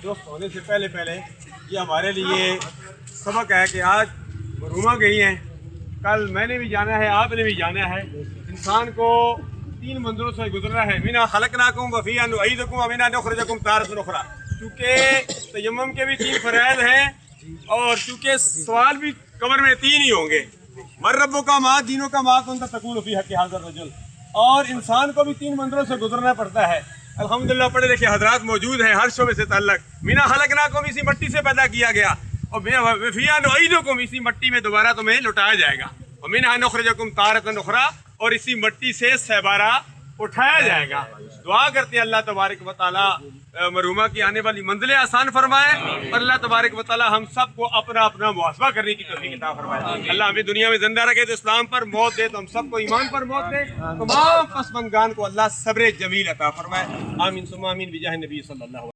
दुरुस्त होने से पहले पहले ये हमारे लिए सबक है कि आज मरूमा गई हैं, कल मैंने भी जाना है, आपने भी जाना है। इंसान को 3 मंजिलों से गुजरना है। मिना खलकनाकुम व फीहा नुईदुकुम व मिना नुखरिजुकुम तारतन उखरा। चूँकि तयम्मुम के भी 3 फ़राइज़ हैं और चूँकि सवाल भी कब्र में 3 ही होंगे। मर रब्बो का माँ दीनों का माँ कौन तकूल फी हक़्क़ि हाज़िर रजुल। और इंसान को भी 3 मंजिलों से गुजरना पड़ता है। अल्हम्दुलिल्लाह पढ़े लिखे हजरात मौजूद हैं हर शोबे से ताल्लुक़। मिना खलकनाकुम इसी मिट्टी से पैदा किया गया और फीहा नुईदुकुम इसी मिट्टी में दोबारा तुम्हें लौटाया जाएगा। और मिनहा नुखरिजुकुम तारतन उखरा और इसी मिट्टी से सहबारा उठाया जाएगा। दुआ करते हैं अल्लाह तबारक व तआला मरूमा की आने वाली मंजिलें आसान फरमाए और अल्लाह तबारक व तआला हम सबको अपना अपना मुहासबा करने की तौफीक अता फरमाए। अल्लाह हमें दुनिया में जिंदा रखे तो इस्लाम पर मौत दे, तो हम सबको ईमान पर मौत दे। तमाम पसमंदगान को अल्लाह सब्र जमील अता फरमाए। आमीन सुम्मा आमीन बिजाह नबी सल्लल्लाहु